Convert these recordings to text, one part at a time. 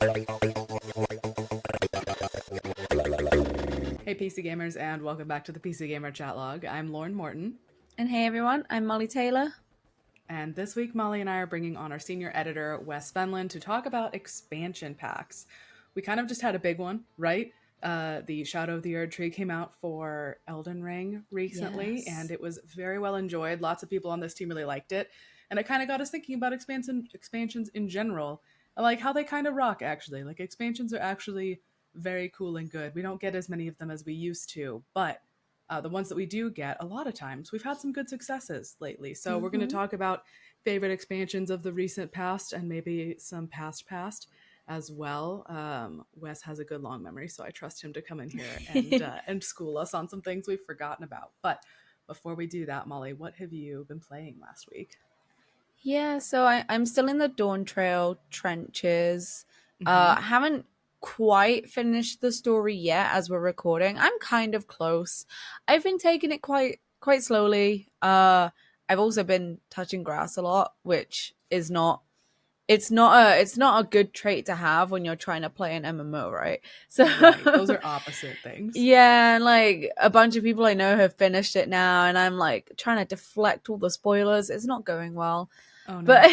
Hey PC gamers, and welcome back to the PC Gamer Chat Log. I'm Lauren Morton, And hey everyone, I'm Mollie Taylor. and this week Molly and I are bringing on our senior editor, Wes Fenlon, to talk about expansion packs. We kind of just had a big one, right? The Shadow of the Erdtree came out for Elden Ring recently, Yes. and it was very well enjoyed. Lots of people on this team really liked it, and it kind of got us thinking about expansions in general, and like how they kind of rock, actually. Like, expansions are actually very cool and good. We don't get as many of them as we used to, but the ones that we do get, a lot of times, we've had some good successes lately. So we're going to talk about favorite expansions of the recent past and maybe some past as well. Wes has a good long memory, so I trust him to come in here and school us on some things we've forgotten about. But before we do that, Molly, what have you been playing last week? Yeah, so I'm still in the Dawn Trail trenches. Mm-hmm. I haven't quite finished the story yet as we're recording. I'm kind of close. I've been taking it quite slowly. I've also been touching grass a lot, which is not it's not a good trait to have when you're trying to play an MMO, right? So Right. Those are opposite things. yeah, and like a bunch of people I know have finished it now, and I'm like trying to deflect all the spoilers. It's not going well. Oh, no. But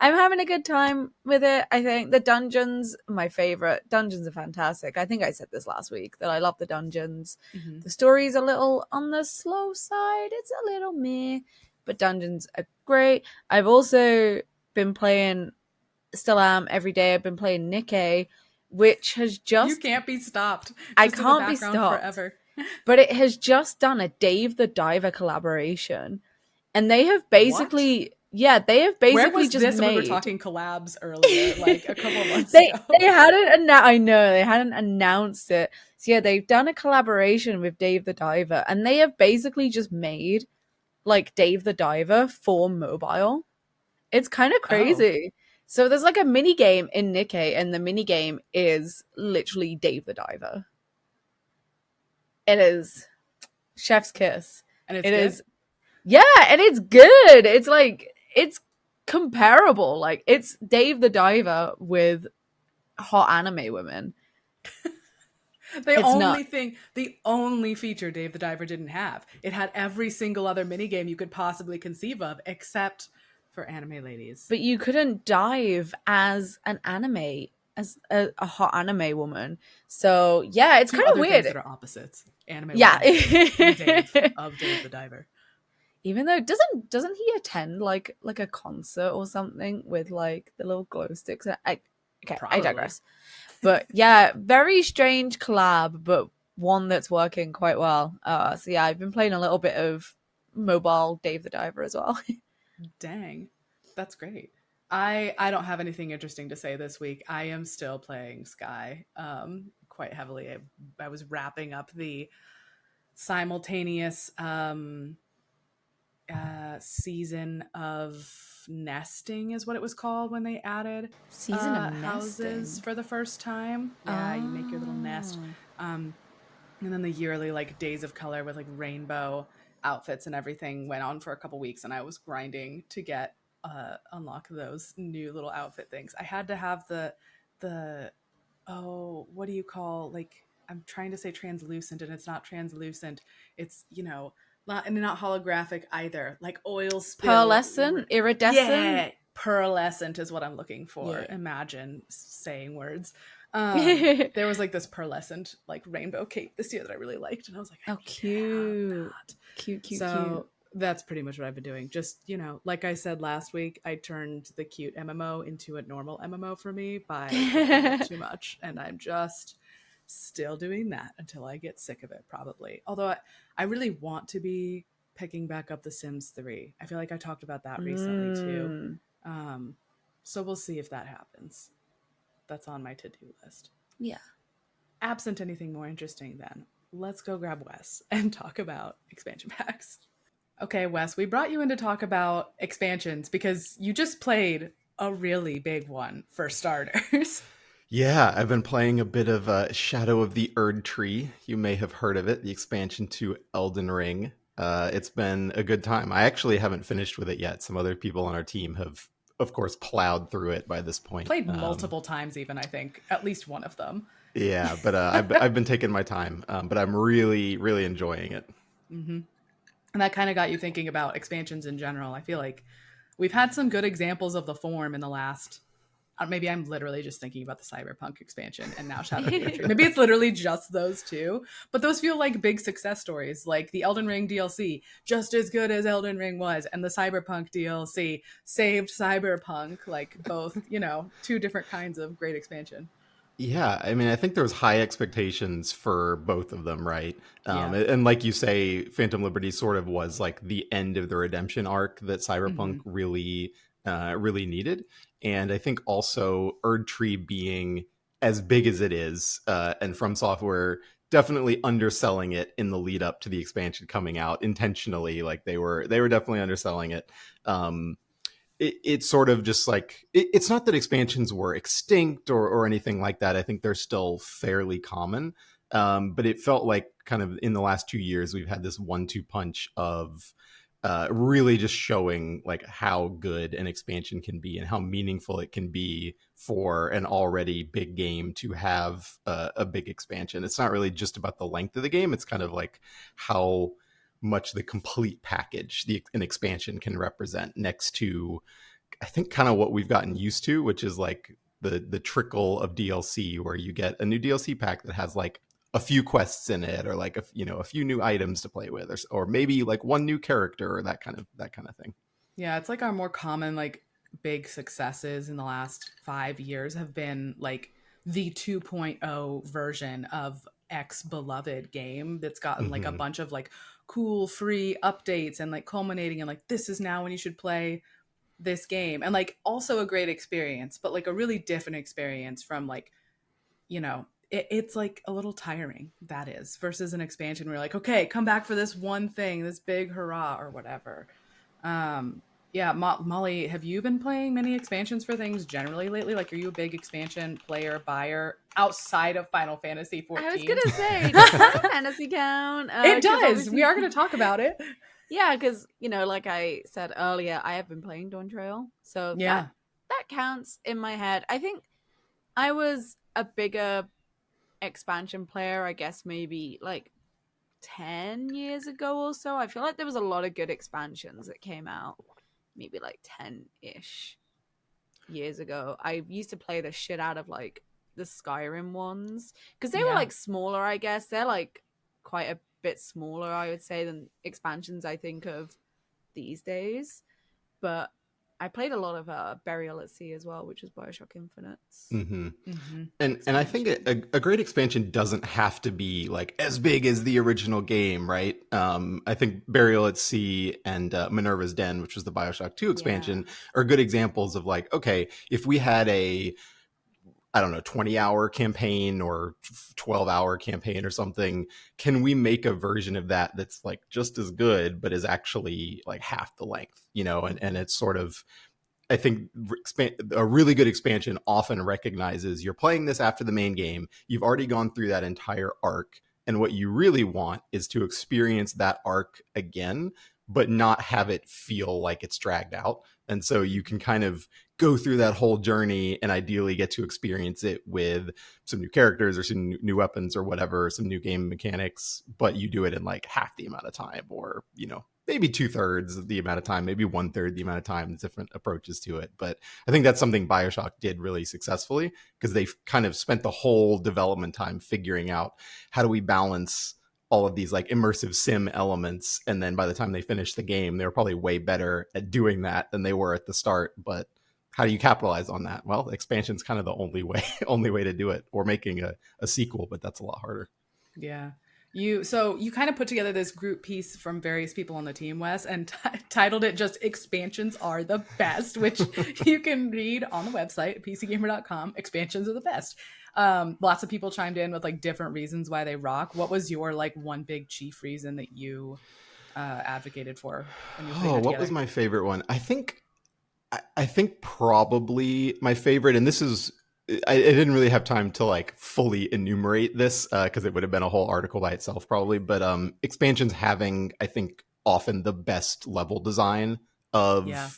I'm having a good time with it. I think the dungeons, my favorite. Dungeons are fantastic. I think I said this last week that I love the dungeons. Mm-hmm. The story's a little on the slow side. It's a little meh, but dungeons are great. I've also been playing, still am every day. I've been playing Nikke, which has You just, can't be stopped. I Just in the can't be background stopped, forever. but it has just done a Dave the Diver collaboration. And they have What? basically, yeah, they have Where basically was just this when we were made. talking collabs earlier, like a couple months they ago? they hadn't I know they hadn't announced it. So yeah, they've done a collaboration with Dave the Diver, and they have basically just made like Dave the Diver for mobile. It's kind of Oh. crazy. So there's like a mini game in Nikke, and the mini game is literally Dave the Diver. It is chef's kiss. And it's It good? is, yeah, and it's good. It's like it's comparable. Like it's Dave the Diver with hot anime women. It's not. The only feature Dave the Diver didn't have. It had every single other minigame you could possibly conceive of, except for anime ladies. But you couldn't dive as an anime, as a hot anime woman. So yeah, it's Two kind of other things weird. that are opposites. Anime Yeah. woman and Dave of Dave the Diver. Even though doesn't he attend like a concert or something with like the little glow sticks? I Probably. digress. But yeah, very strange collab, but one that's working quite well. So yeah, I've been playing a little bit of mobile Dave the Diver as well. Dang. That's great. I don't have anything interesting to say this week. I am still playing Sky quite heavily. I was wrapping up the simultaneous season of nesting is what it was called when they added Season of houses nesting. for the first time. Yeah, you make your little nest. Um, and then the yearly like days of color with like rainbow outfits and everything went on for a couple weeks, and I was grinding to get unlock those new little outfit things. I had to have the oh, what do you call, like, I'm trying to say translucent and it's not translucent. It's, not holographic either. Like oil spill. Pearlescent, iridescent. Yeah, pearlescent is what I'm looking for. Yeah. Imagine saying words. There was like this pearlescent like rainbow cape this year that I really liked, and I was like, I Oh, need to have cute. that. Cute. So that's pretty much what I've been doing. Just, like I said last week, I turned the cute MMO into a normal MMO for me by playing it too much, and I'm just still doing that until I get sick of it, probably. Although I really want to be picking back up The Sims 3. I feel like I talked about that recently too. Mm, Um, so we'll see if that happens. That's on my to-do list. yeah. Absent anything more interesting, then let's go grab Wes and talk about expansion packs. Okay, Wes, we brought you in to talk about expansions because you just played a really big one for starters. Yeah, I've been playing a bit of Shadow of the Erdtree. You may have heard of it, the expansion to Elden Ring. It's been a good time. I actually haven't finished with it yet. Some other people on our team have of course, plowed through it by this point. Played multiple times, even, I think. At least one of them. Yeah, but I've been taking my time, but I'm really, really enjoying it. Mm-hmm. And that kind of got you thinking about expansions in general. I feel like we've had some good examples of the form in the last. Maybe I'm literally just thinking about the Cyberpunk expansion and now Shadow of the Erdtree. Maybe it's literally just those two, but those feel like big success stories. Like the Elden Ring DLC, just as good as Elden Ring was, and the Cyberpunk DLC saved Cyberpunk. Like both, two different kinds of great expansion. Yeah, I mean, I think there was high expectations for both of them, right? Yeah. And like you say, Phantom Liberty sort of was like the end of the redemption arc that Mm-hmm. Cyberpunk really needed. And I think also Erdtree being as big as it is, and From Software definitely underselling it in the lead up to the expansion coming out intentionally. Like they were definitely underselling it. It's sort of just like it's not that expansions were extinct or anything like that. I think they're still fairly common, but it felt like kind of in the last 2 years we've had this 1-2 punch of really just showing like how good an expansion can be and how meaningful it can be for an already big game to have a big expansion. It's not really just about the length of the game. It's kind of like how much the complete package an expansion can represent next to, I think, kind of what we've gotten used to, which is like the trickle of DLC where you get a new DLC pack that has like a few quests in it, or like a few new items to play with, or maybe like one new character, or that kind of thing. Yeah, it's like our more common like big successes in the last 5 years have been like the 2.0 version of X beloved game that's gotten like a Mm-hmm. bunch of like cool free updates and like culminating in like this is now when you should play this game, and like also a great experience, but like a really different experience from like, it's like a little tiring, that is, versus an expansion where you're like, okay, come back for this one thing, this big hurrah or whatever. Yeah, Molly, have you been playing many expansions for things generally lately? Like, are you a big expansion player, buyer outside of Final Fantasy I was 14? gonna say, does Final Fantasy count? It 'Cause does. We are going to talk about it. Yeah, because like I said earlier, I have been playing Dawn Trail, so that Yeah. that counts in my head. I think I was a bigger expansion player, I guess maybe like 10 years ago or so. I feel like there was a lot of good expansions that came out maybe like 10-ish years ago. I used to play the shit out of like the Skyrim ones because they were Yeah. like smaller, I guess. They're like quite a bit smaller, I would say, than expansions I think of these days. But I played a lot of Burial at Sea as well, which was Bioshock Infinite's Mm-hmm. Mm-hmm. And I think a great expansion doesn't have to be like as big as the original game, right? I think Burial at Sea and Minerva's Den, which was the Bioshock 2 expansion, are good examples of like, okay, if we had a, I don't know, 20-hour campaign or 12-hour campaign or something, can we make a version of that that's like just as good, but is actually like half the length, and it's sort of, I think a really good expansion often recognizes you're playing this after the main game. You've already gone through that entire arc. And what you really want is to experience that arc again, but not have it feel like it's dragged out. And so you can kind of go through that whole journey and ideally get to experience it with some new characters or some new weapons or whatever, some new game mechanics, but you do it in like half the amount of time, or, maybe 2/3 the amount of time, maybe 1/3 the amount of time, different approaches to it. But I think that's something Bioshock did really successfully, because they kind of spent the whole development time figuring out how do we balance all of these like immersive sim elements. And then by the time they finished the game, they were probably way better at doing that than they were at the start. But how do you capitalize on that? Well, expansion's kind of the only way to do it, or making a sequel, but that's a lot harder. Yeah. You kind of put together this group piece from various people on the team, Wes, and titled it just "Expansions Are the Best," which you can read on the website pcgamer.com. Expansions are the best. Lots of people chimed in with like different reasons why they rock. What was your like one big chief reason that you advocated for when you were putting that What together? was my favorite one? I think probably my favorite, and this is, I didn't really have time to like fully enumerate this because it would have been a whole article by itself probably. But expansions having, I think, often the best level design Yeah.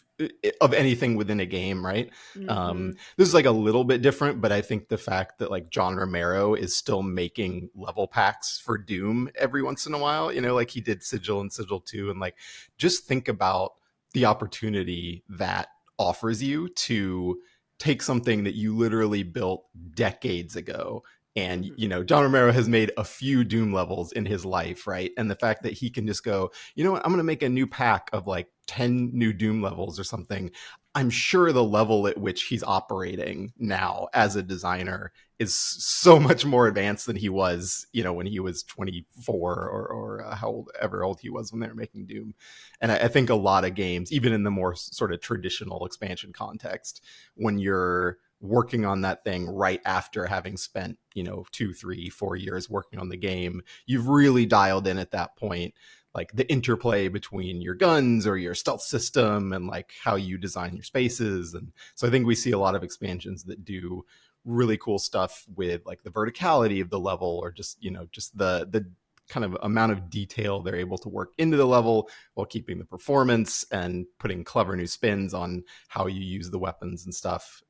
of anything within a game, right? Mm-hmm. This is like a little bit different, but I think the fact that like John Romero is still making level packs for Doom every once in a while, like he did Sigil and Sigil 2, and like just think about the opportunity that offers you to take something that you literally built decades ago. And John Romero has made a few Doom levels in his life, right? And the fact that he can just go, you know what, I'm going to make a new pack of like 10 new Doom levels or something. I'm sure the level at which he's operating now as a designer is so much more advanced than he was, when he was 24 or however old he was when they were making Doom. And I think a lot of games, even in the more sort of traditional expansion context, when you're working on that thing right after having spent 2, 3, 4 years working on the game, you've really dialed in at that point like the interplay between your guns or your stealth system and like how you design your spaces. And so I think we see a lot of expansions that do really cool stuff with like the verticality of the level, or just just the kind of amount of detail they're able to work into the level while keeping the performance and putting clever new spins on how you use the weapons and stuff.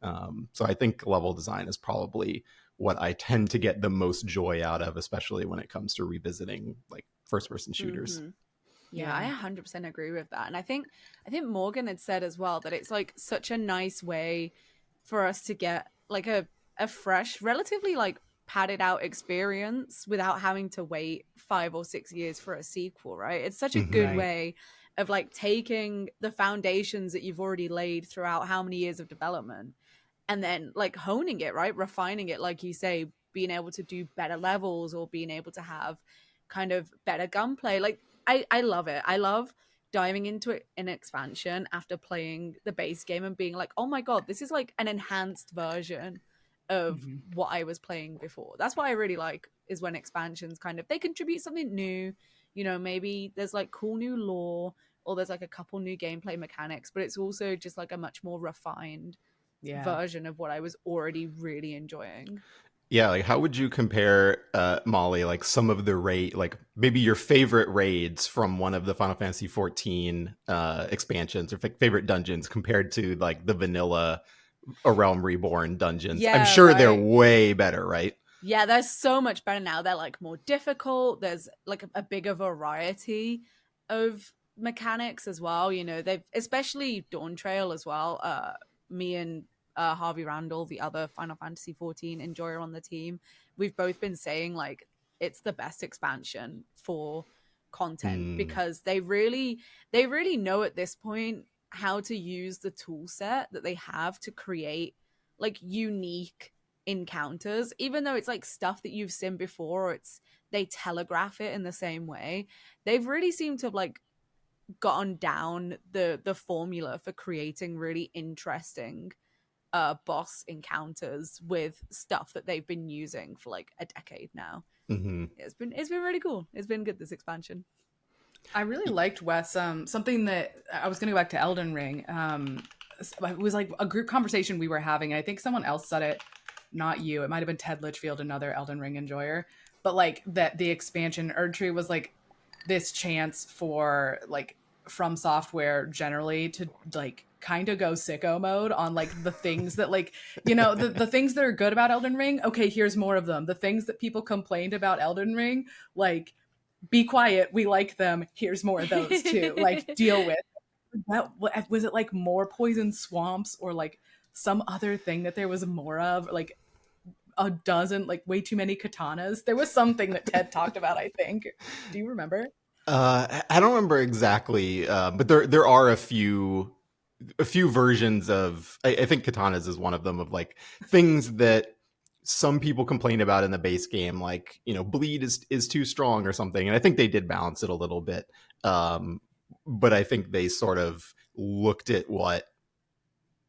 So I think level design is probably what I tend to get the most joy out of, especially when it comes to revisiting like first person shooters. Mm-hmm. Yeah, I 100% agree with that. And I think Morgan had said as well that it's like such a nice way for us to get like a fresh, relatively like padded out experience without having to wait 5 or 6 years for a sequel, right? It's such a good Right. way of like taking the foundations that you've already laid throughout how many years of development and then like honing it, right? Refining it, like you say, being able to do better levels or being able to have kind of better gunplay. Like I love it. I love diving into it in expansion after playing the base game and being like, oh my god, this is like an enhanced version of Mhm. what I was playing before. That's what I really like, is when expansions kind of, they contribute something new. Maybe there's like cool new lore, or there's like a couple new gameplay mechanics, but it's also just like a much more refined Yeah. version of what I was already really enjoying. Yeah, like how would you compare, Mollie, like some of the like maybe your favorite raids from one of the Final Fantasy 14 expansions, or favorite dungeons compared to like the vanilla A Realm Reborn dungeons? I'm Yeah, sure they're right. way better, right? Yeah, they're so much better now. They're like more difficult. There's like a bigger variety of mechanics as well. They've, especially Dawn Trail as well. Me and Harvey Randall, the other Final Fantasy 14 enjoyer on the team, we've both been saying like it's the best expansion for content, Mm. because they really know at this point how to use the tool set that they have to create like unique encounters, even though it's like stuff that you've seen before, or they telegraph it in the same way. They've really seemed to have like gotten down the formula for creating really interesting boss encounters with stuff that they've been using for like a decade now. Mm-hmm. It's been really cool. It's been good, this expansion. I really liked Wes. Something that I was going to go back to Elden Ring. It was like a group conversation we were having. I think someone else said it, not you. It might have been Ted Litchfield, another Elden Ring enjoyer. But like that, the expansion Erdtree was like this chance for like From Software generally to like kind of go sicko mode on like the things that like the things that are good about Elden Ring. Okay, here's more of them. The things that people complained about Elden Ring, like be quiet, we like them, here's more of those too, like deal with that. Was it like more poison swamps or like some other thing that there was more of, like a dozen, like way too many katanas? There was something that Ted talked about, I think. Do you remember? I don't remember exactly, but there are a few versions of. I think katanas is one of them, of like things that some people complain about in the base game, like bleed is too strong or something. And I think they did balance it a little bit, but I think they sort of looked at what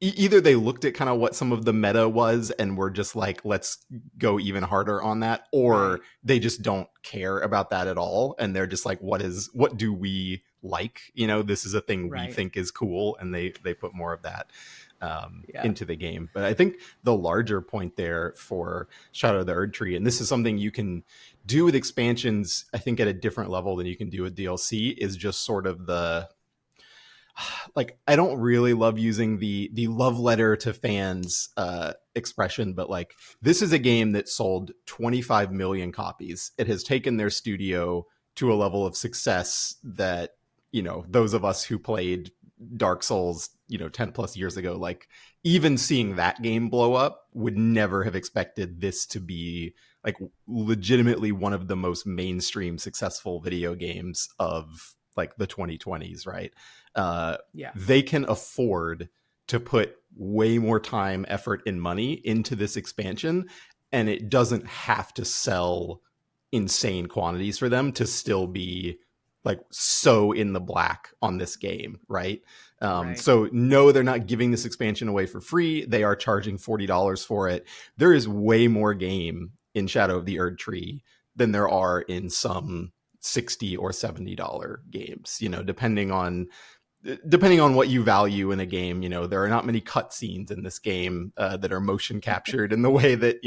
either they looked at kind of what some of the meta was and were just like, let's go even harder on that, or Right. they just don't care about that at all, and they're just like, what do we like, this is a thing we Right. think is cool, and they put more of that Yeah. into the game. But I think the larger point there for Shadow of the Erdtree, and this is something you can do with expansions, I think at a different level than you can do with DLC, is just sort of the like, I don't really love using the love letter to fans expression, but like, this is a game that sold 25 million copies. It has taken their studio to a level of success that, those of us who played Dark Souls, 10 plus years ago, like, even seeing that game blow up would never have expected this to be like legitimately one of the most mainstream successful video games of like the 2020s, right? Yeah. They can afford to put way more time, effort, and money into this expansion, and it doesn't have to sell insane quantities for them to still be like so in the black on this game, right? Right. So no, they're not giving this expansion away for free. They are charging $40 for it. There is way more game in Shadow of the Erdtree than there are in some $60 or $70 games, depending on what you value in a game. There are not many cutscenes in this game that are motion captured in the way that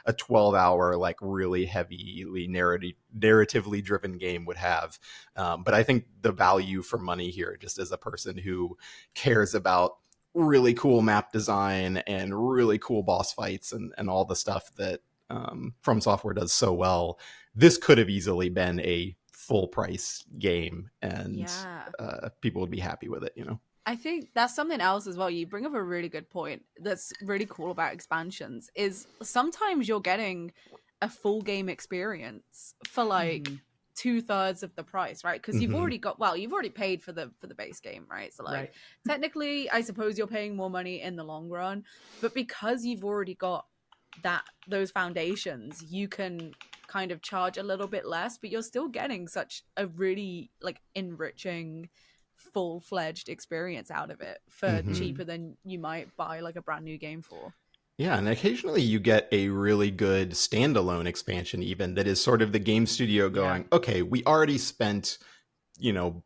a 12-hour like really heavily narratively driven game would have. But I think the value for money here, just as a person who cares about really cool map design and really cool boss fights and all the stuff that From Software does so well, this could have easily been a full price game, and people would be happy with it. I think that's something else as well. You bring up a really good point that's really cool about expansions is sometimes you're getting a full game experience for like 2/3 of the price, right? Because you've already paid for the base game, right? So like technically I suppose you're paying more money in the long run, but because you've already got those foundations, you can kind of charge a little bit less, but you're still getting such a really like enriching full-fledged experience out of it for cheaper than you might buy like a brand new game for. Yeah, and occasionally you get a really good standalone expansion even that is sort of the game studio going, okay, we already spent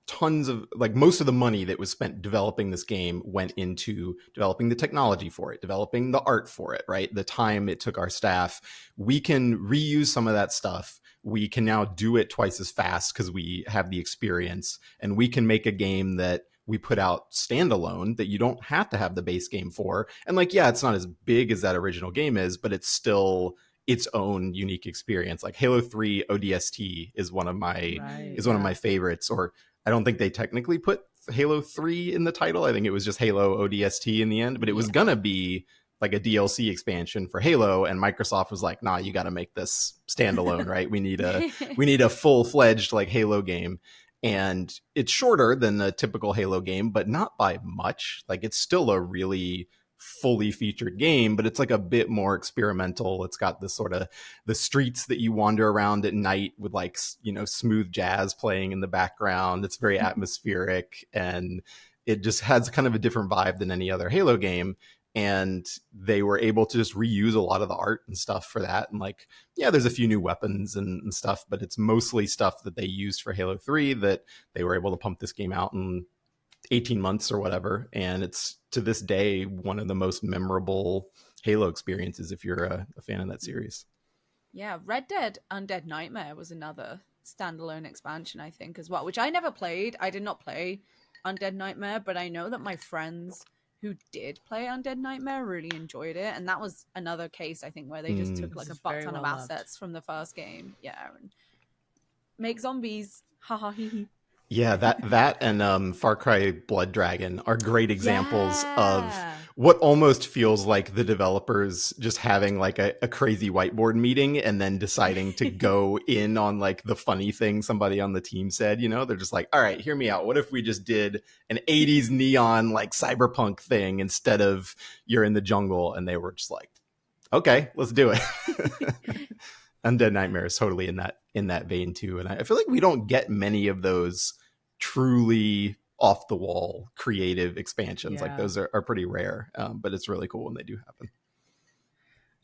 tons of, like, most of the money that was spent developing this game went into developing the technology for it, developing the art for it, right? The time it took our staff. We can reuse some of that stuff. We can now do it twice as fast because we have the experience, and we can make a game that we put out standalone that you don't have to have the base game for. And like, yeah, it's not as big as that original game is, but it's still its own unique experience. Like Halo 3 ODST is one of my favorites. Or I don't think they technically put Halo 3 in the title. I think it was just Halo ODST in the end, but it was gonna be like a DLC expansion for Halo, and Microsoft was like, nah, you got to make this standalone, right? We need a full-fledged like Halo game. And it's shorter than the typical Halo game, but not by much. Like, it's still a really fully featured game, but it's like a bit more experimental. It's got this sort of the streets that you wander around at night with like, smooth jazz playing in the background. It's very atmospheric, and it just has kind of a different vibe than any other Halo game. And they were able to just reuse a lot of the art and stuff for that. And like, yeah, there's a few new weapons and stuff, but it's mostly stuff that they used for Halo 3 that they were able to pump this game out in 18 months or whatever. And it's, to this day, one of the most memorable Halo experiences if you're a fan of that series. Yeah, Red Dead Undead Nightmare was another standalone expansion, I think, as well, which I never played. I did not play Undead Nightmare, but I know that my friends who did play Undead Nightmare really enjoyed it, and that was another case, I think, where they just took like a butt ton of assets from the first game, and make zombies. Ha ha hee hee. Yeah, that and Far Cry Blood Dragon are great examples of what almost feels like the developers just having like a crazy whiteboard meeting and then deciding to go in on like the funny thing somebody on the team said. They're just like, all right, hear me out. What if we just did an 80s neon like cyberpunk thing instead of you're in the jungle? And they were just like, okay, let's do it. Undead Nightmare is totally in that vein too, and I feel like we don't get many of those truly off the wall creative expansions. Like, those are pretty rare, but it's really cool when they do happen.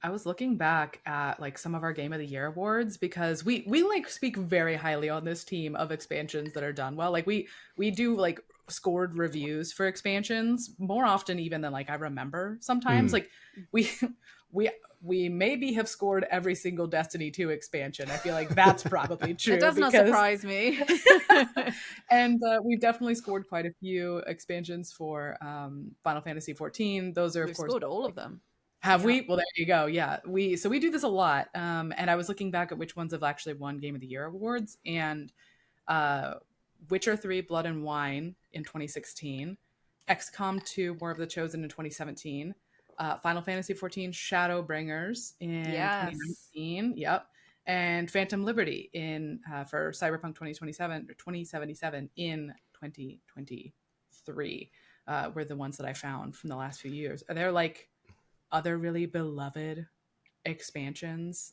I was looking back at like some of our Game of the Year awards, because we like speak very highly on this team of expansions that are done well. Like we do like scored reviews for expansions more often even than like I remember sometimes. Mm. Like we we we maybe have scored every single Destiny 2 expansion. I feel like that's probably true. It does not surprise me. And we've definitely scored quite a few expansions for Final Fantasy 14. Those are, of We've course, scored all of them. have we? Well, there you go. Yeah, we do this a lot. And I was looking back at which ones have actually won Game of the Year awards, and uh, Witcher 3: Blood and Wine in 2016, XCOM 2: War of the Chosen in 2017, Final Fantasy 14 Shadowbringers in 2019. Yep. And Phantom Liberty in for Cyberpunk 2027 or 2077 in 2023 were the ones that I found from the last few years. Are there like other really beloved expansions,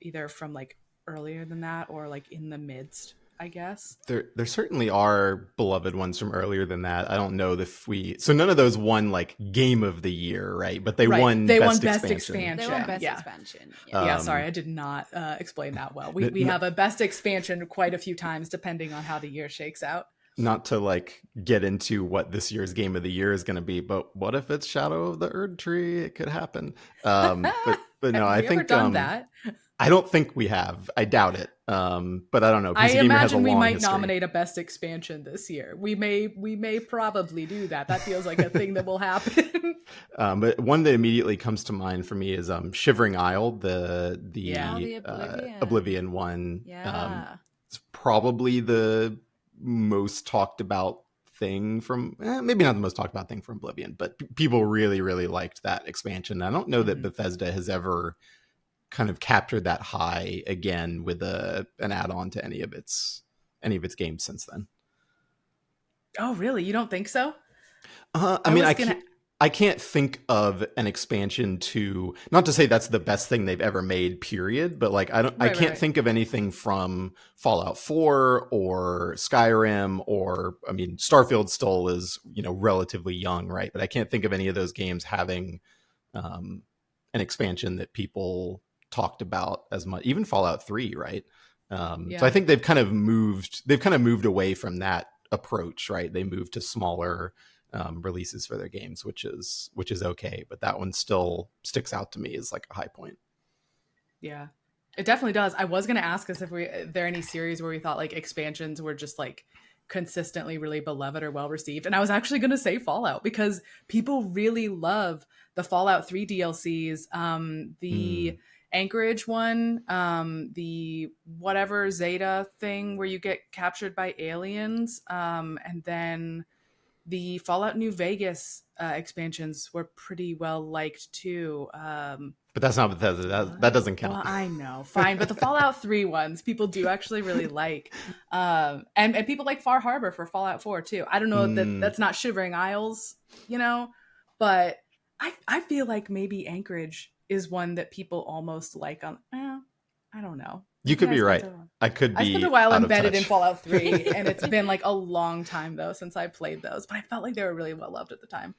either from like earlier than that or like in the midst, I guess? There certainly are beloved ones from earlier than that. I don't know if so none of those won like Game of the Year, right? But they won Best Expansion. They won Best Expansion. Yeah, sorry, I did not explain that well. We have a Best Expansion quite a few times depending on how the year shakes out. Not to like get into what this year's Game of the Year is going to be, but what if it's Shadow of the Erdtree? It could happen. But no, I think done that. I don't think we have. I doubt it. But I don't know. I imagine we might nominate a Best Expansion this year. We may probably do that. That feels like a thing that will happen. But one that immediately comes to mind for me is Shivering Isle, the Oblivion one. Yeah. It's probably the most talked about thing from maybe not the most talked about thing from Oblivion, but people really liked that expansion. I don't know that Bethesda has ever kind of captured that high again with an add-on to any of its games since then. Oh really? You don't think so? I can't think of an expansion to, not to say that's the best thing they've ever made, period, but like I can't think of anything from Fallout 4 or Skyrim or, I mean, Starfield still is, relatively young, right? But I can't think of any of those games having an expansion that people talked about as much. Even Fallout 3, right? So I think they've kind of moved away from that approach, right? They moved to smaller releases for their games, which is okay, but that one still sticks out to me as like a high point. Yeah, it definitely does. I was going to ask us if there are any series where we thought like expansions were just like consistently really beloved or well received, and I was actually going to say Fallout because people really love the Fallout 3 DLCs, the Anchorage one, the whatever Zeta thing where you get captured by aliens, and then the Fallout New Vegas expansions were pretty well liked too. But that's not Bethesda. That doesn't count. Well, I know, fine. But the Fallout 3 ones, people do actually really like. And people like Far Harbor for Fallout 4 too. I don't know that's not Shivering Isles, but I feel like maybe Anchorage is one that people almost like on. I don't know. You could be right. I spent a while embedded in Fallout 3, and it's been like a long time though since I played those, but I felt like they were really well loved at the time.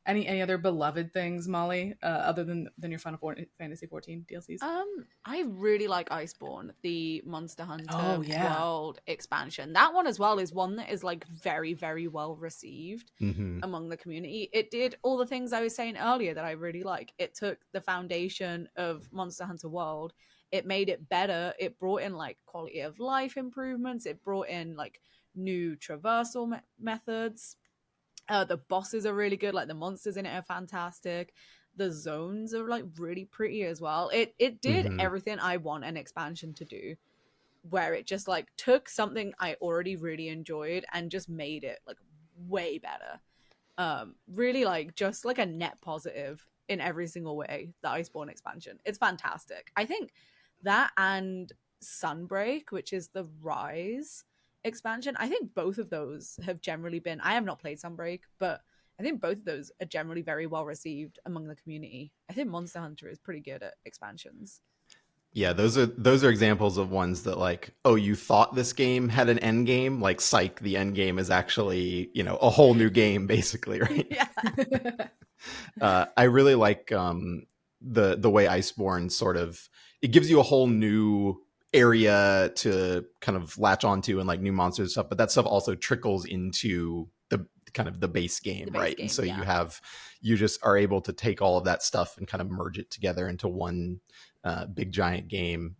Any other beloved things, Molly, other than your Final Fantasy 14 DLCs? I really like Iceborne, the Monster Hunter World expansion. That one as well is one that is like very, very well received among the community. It did all the things I was saying earlier that I really like. It took the foundation of Monster Hunter World. It made it better. It brought in like quality of life improvements. It brought in like new traversal methods. The bosses are really good. Like the monsters in it are fantastic. The zones are like really pretty as well. It did everything I want an expansion to do, where it just like took something I already really enjoyed and just made it like way better. Really like just like a net positive in every single way. The Iceborne expansion. It's fantastic. I think that and Sunbreak, which is the Rise expansion, I think both of those have generally been, I have not played Sunbreak, but I think both of those are generally very well received among the community. I think Monster Hunter is pretty good at expansions. Yeah, those are examples of ones that like, oh, you thought this game had an end game, like psych, the end game is actually, a whole new game basically, right? Yeah. I really like the way Iceborne sort of, it gives you a whole new area to kind of latch onto and like new monsters and stuff, but that stuff also trickles into the kind of the base game, right? And so you just are able to take all of that stuff and kind of merge it together into one big giant game.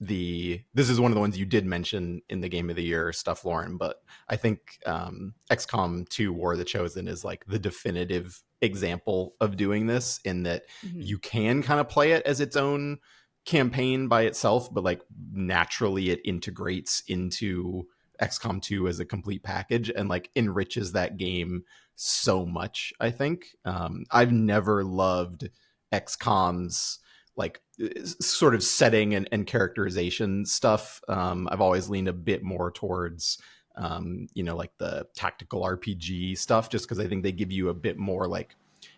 This is one of the ones you did mention in the Game of the Year stuff, Lauren, but I think XCOM 2 War of the Chosen is like the definitive example of doing this, in that you can kind of play it as its own campaign by itself, but like naturally it integrates into XCOM 2 as a complete package and like enriches that game so much. I think I've never loved XCOM's like sort of setting and characterization stuff. I've always leaned a bit more towards like the tactical RPG stuff, just because I think they give you a bit more like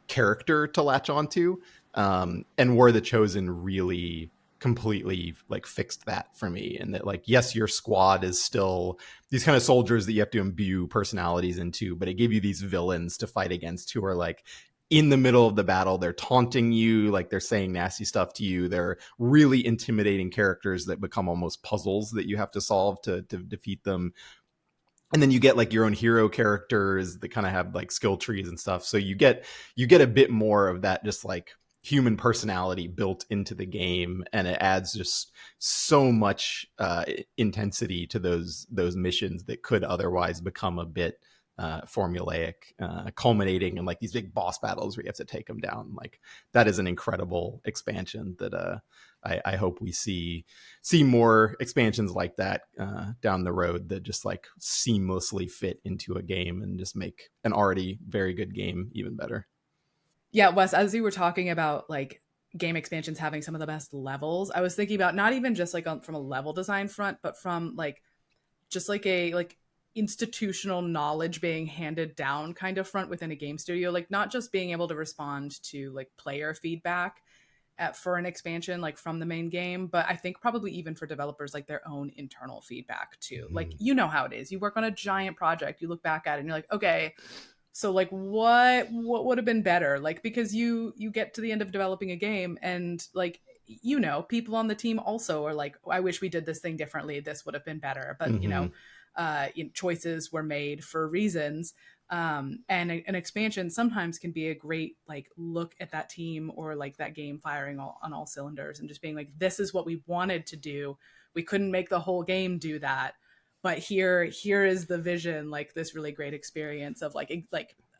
character to latch onto. And War of the Chosen really completely like fixed that for me, and that like, yes, your squad is still these kind of soldiers that you have to imbue personalities into, but it gave you these villains to fight against who are like in the middle of the battle, they're taunting you, like they're saying nasty stuff to you, they're really intimidating characters that become almost puzzles that you have to solve to defeat them. And then you get like your own hero characters that kind of have like skill trees and stuff, so you get a bit more of that just like human personality built into the game, and it adds just so much intensity to those missions that could otherwise become a bit formulaic, culminating in like these big boss battles where you have to take them down. Like that is an incredible expansion that I hope we see more expansions like that down the road, that just like seamlessly fit into a game and just make an already very good game even better. Yeah, Wes, as you were talking about like game expansions having some of the best levels, I was thinking about not even just like from a level design front, but from like just like a like institutional knowledge being handed down kind of front within a game studio, like not just being able to respond to like player feedback for an expansion like from the main game, but I think probably even for developers, like their own internal feedback too. Like, you know how it is, you work on a giant project, you look back at it and you're like, okay, so like what would have been better, like because you get to the end of developing a game and like people on the team also are like, I wish we did this thing differently, this would have been better, but choices were made for reasons. And an expansion sometimes can be a great like look at that team or like that game firing on all cylinders and just being like, this is what we wanted to do, we couldn't make the whole game do that, but here is the vision, like this really great experience of like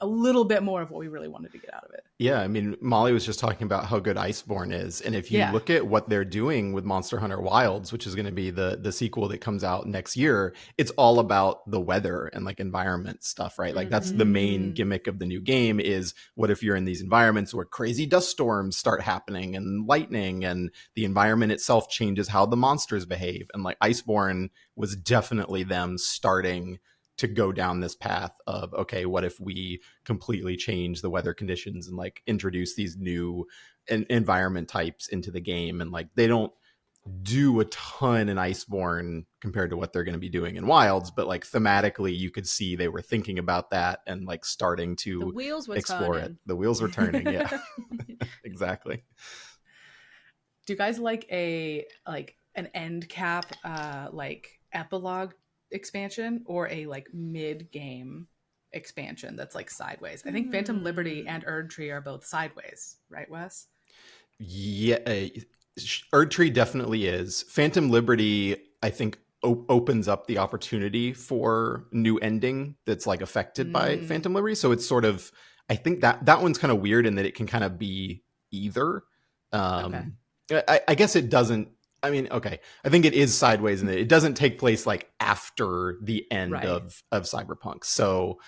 a little bit more of what we really wanted to get out of it. Yeah, I mean, Mollie was just talking about how good Iceborne is, and if you look at what they're doing with Monster Hunter Wilds, which is going to be the sequel that comes out next year, it's all about the weather and like environment stuff, right? Like that's the main gimmick of the new game, is what if you're in these environments where crazy dust storms start happening and lightning, and the environment itself changes how the monsters behave. And like Iceborne was definitely them starting to go down this path of, okay, what if we completely change the weather conditions and like introduce these new environment types into the game. And like they don't do a ton in Iceborne compared to what they're going to be doing in Wilds, but like thematically you could see they were thinking about that and like starting to explore it. The wheels were turning. Yeah. Exactly. Do you guys like an end cap like epilogue expansion, or a like mid game expansion that's like sideways? I think Phantom Liberty and Erdtree are both sideways, right, Wes? Yeah, Erdtree definitely is. Phantom Liberty, I think, opens up the opportunity for new ending that's like affected by Phantom Liberty. So it's sort of, I think that one's kind of weird in that it can kind of be either. Okay. I guess it doesn't. I mean, okay, I think it is sideways in that it doesn't take place like after the end of Cyberpunk. So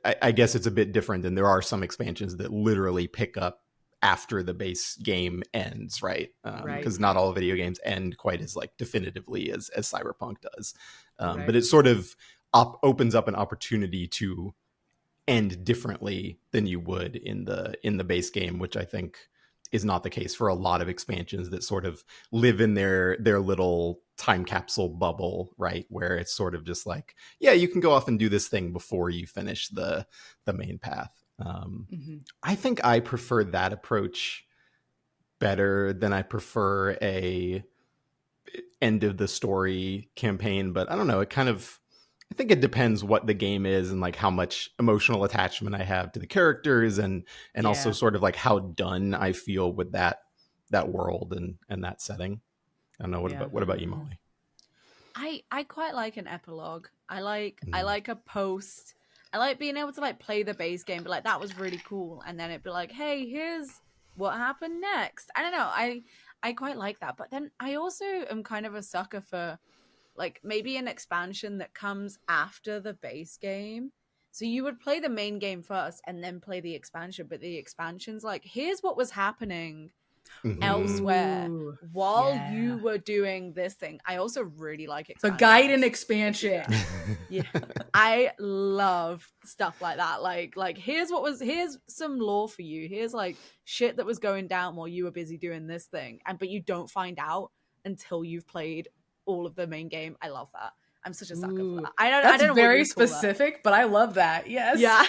I guess it's a bit different, and there are some expansions that literally pick up after the base game ends, right? Because not all video games end quite as like definitively as Cyberpunk does. But it sort of opens up an opportunity to end differently than you would in the base game, which I think is not the case for a lot of expansions that sort of live in their little time capsule bubble, right? Where it's sort of just like, yeah, you can go off and do this thing before you finish the main path. I think I prefer that approach better than I prefer a end of the story campaign, but I don't know. I think it depends what the game is and like how much emotional attachment I have to the characters, and also Yeah. sort of like how done I feel with that world and that setting. I don't know. Yeah. What about you, Molly? I quite like an epilogue. I like Mm. a post. I like being able to like play the base game, but like that was really cool, and then it'd be like, hey, here's what happened next. I don't know. I quite like that, but then I also am kind of a sucker for like maybe an expansion that comes after the base game. So you would play the main game first and then play the expansion, but the expansion's like, here's what was happening Mhm. elsewhere Ooh, while you yeah. were doing this thing. I also really like So expansions. guide and expansion. Yeah. I love stuff like that. Like here's some lore for you. Here's like shit that was going down while you were busy doing this thing. But you don't find out until you've played all of the main game. I love that. I'm such a sucker for Ooh, that. I don't that's know what very you'd call that. specific, but I love that. Yes. Yeah.